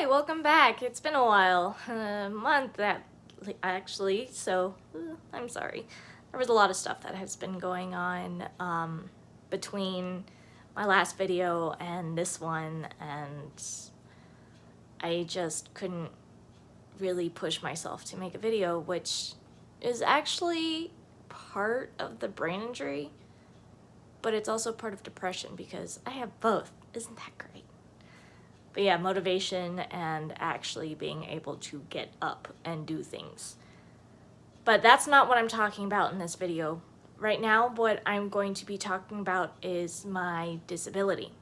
Hi, welcome back. It's been a while, a month actually, so I'm sorry. There was a lot of stuff that has been going on between my last video and this one, and I just couldn't really push myself to make a video, which is actually part of the brain injury, but it's also part of depression because I have both. Isn't that great? But yeah, motivation and actually being able to get up and do things. But that's not what I'm talking about in this video. Right now, what I'm going to be talking about is my disability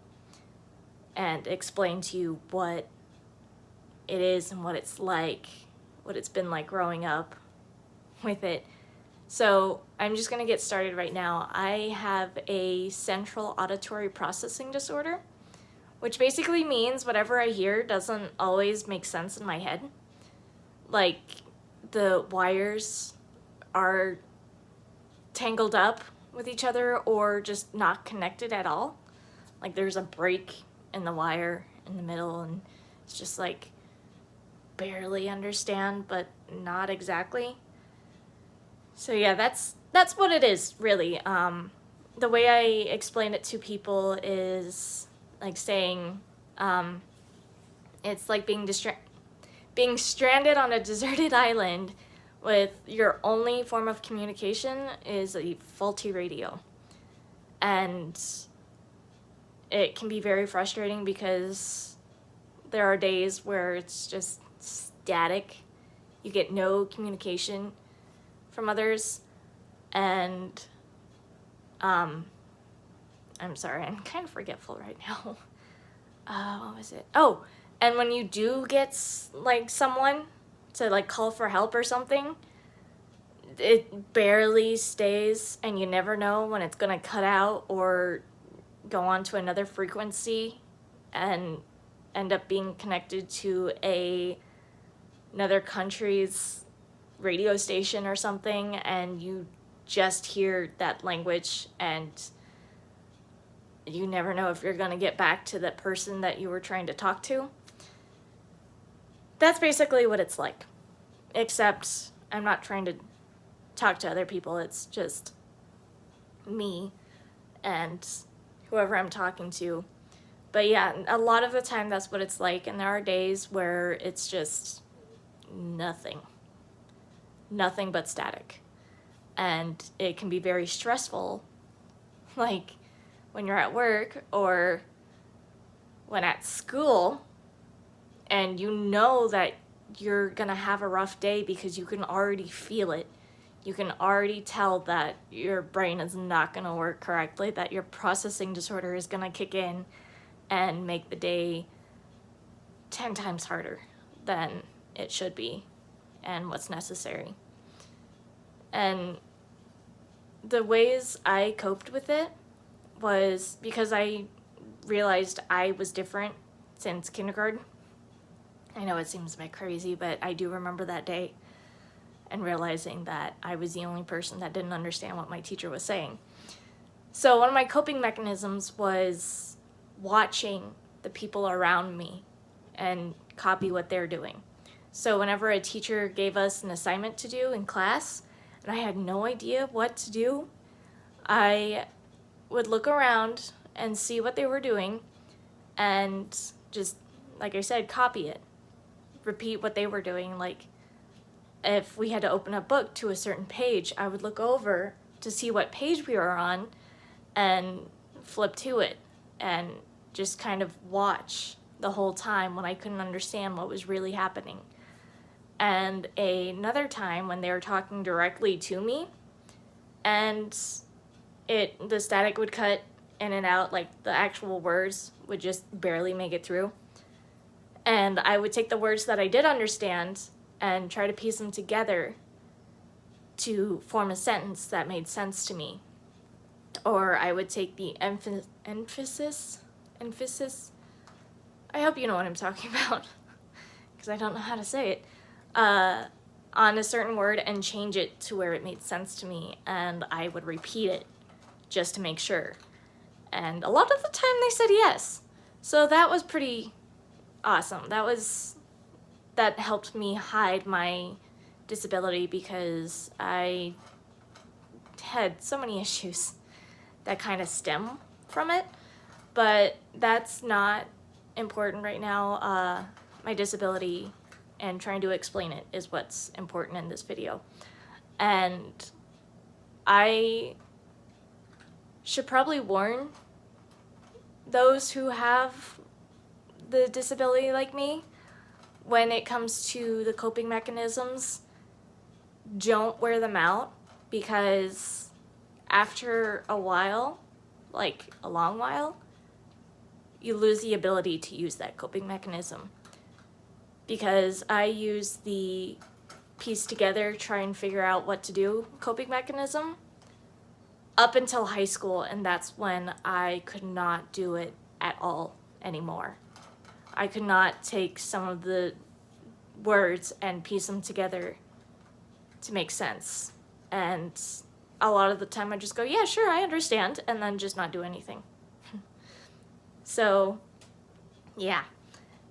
and explain to you what it is and what it's like, what it's been like growing up with it. So I'm just gonna get started right now. I have a central auditory processing disorder, which basically means whatever I hear doesn't always make sense in my head. Like, the wires are tangled up with each other or just not connected at all. Like, there's a break in the wire in the middle, and it's just like barely understand, but not exactly. So yeah, that's what it is, really. The way I explain it to people is like saying, it's like being stranded on a deserted island with your only form of communication is a faulty radio. And it can be very frustrating because there are days where it's just static. You get no communication from others, and I'm sorry, I'm kind of forgetful right now. What was it? Oh, and when you do get like someone to like call for help or something, it barely stays, and you never know when it's gonna cut out or go on to another frequency and end up being connected to another country's radio station or something, and you just hear that language and you never know if you're going to get back to the person that you were trying to talk to. That's basically what it's like, except I'm not trying to talk to other people. It's just me and whoever I'm talking to. But yeah, a lot of the time that's what it's like, and there are days where it's just nothing but static, and it can be very stressful, like when you're at work or when at school, and you know that you're gonna have a rough day because you can already feel it. You can already tell that your brain is not gonna work correctly, that your processing disorder is gonna kick in and make the day 10 times harder than it should be and what's necessary. And the ways I coped with it was because I realized I was different since kindergarten. I know it seems a bit crazy, but I do remember that day and realizing that I was the only person that didn't understand what my teacher was saying. So one of my coping mechanisms was watching the people around me and copy what they're doing. So whenever a teacher gave us an assignment to do in class, and I had no idea what to do, I would look around and see what they were doing and just, like I said, copy it. Repeat what they were doing. Like, if we had to open a book to a certain page, I would look over to see what page we were on and flip to it and just kind of watch the whole time when I couldn't understand what was really happening. And another time when they were talking directly to me, and the static would cut in and out, like the actual words would just barely make it through. And I would take the words that I did understand and try to piece them together to form a sentence that made sense to me. Or I would take the emphasis, I hope you know what I'm talking about, because I don't know how to say it, on a certain word and change it to where it made sense to me, and I would repeat it just to make sure. And a lot of the time they said yes. So that was pretty awesome. That helped me hide my disability because I had so many issues that kind of stem from it, but that's not important right now. My disability and trying to explain it is what's important in this video. And I should probably warn those who have the disability like me, when it comes to the coping mechanisms, don't wear them out, because after a while, like a long while, you lose the ability to use that coping mechanism. Because I use the piece together, try and figure out what to do coping mechanism up until high school, and that's when I could not do it at all anymore. I could not take some of the words and piece them together to make sense. And a lot of the time I just go, yeah, sure, I understand, and then just not do anything. So, yeah.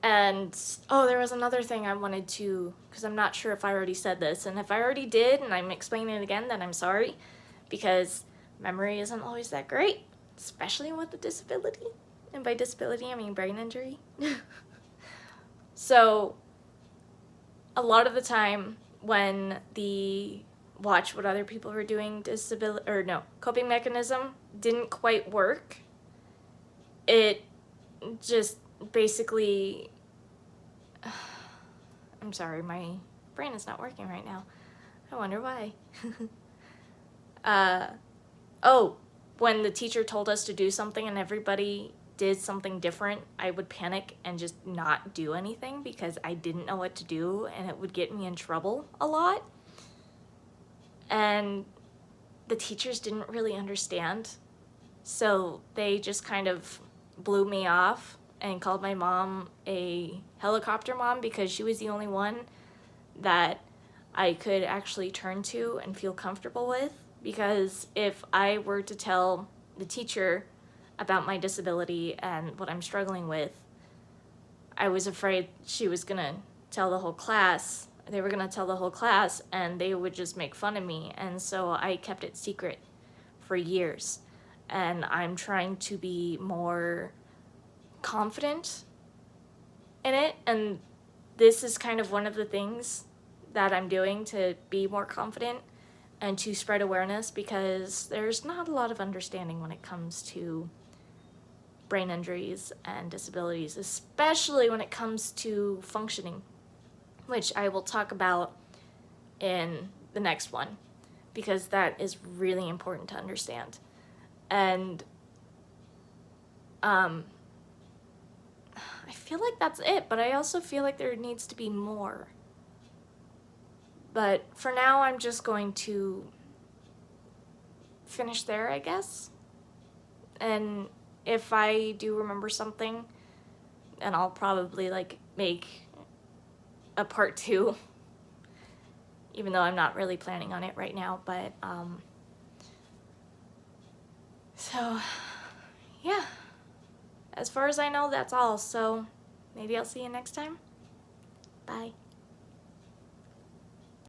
And, oh, there was another thing I wanted to, because I'm not sure if I already said this, and if I already did and I'm explaining it again, then I'm sorry, because memory isn't always that great, especially with a disability. And by disability, I mean brain injury. So, a lot of the time when the watch what other people were doing coping mechanism didn't quite work, it just basically, I'm sorry, my brain is not working right now. I wonder why. When the teacher told us to do something and everybody did something different, I would panic and just not do anything because I didn't know what to do, and it would get me in trouble a lot. And the teachers didn't really understand, so they just kind of blew me off and called my mom a helicopter mom, because she was the only one that I could actually turn to and feel comfortable with. Because if I were to tell the teacher about my disability and what I'm struggling with, I was afraid she was gonna tell the whole class. They were gonna tell the whole class and they would just make fun of me. And so I kept it secret for years. And I'm trying to be more confident in it. And this is kind of one of the things that I'm doing to be more confident and to spread awareness, because there's not a lot of understanding when it comes to brain injuries and disabilities, especially when it comes to functioning, which I will talk about in the next one, because that is really important to understand. And I feel like that's it, but I also feel like there needs to be more. But for now, I'm just going to finish there, I guess. And if I do remember something, and I'll probably make a part 2, even though I'm not really planning on it right now. But so yeah, as far as I know, that's all. So maybe I'll see you next time. Bye.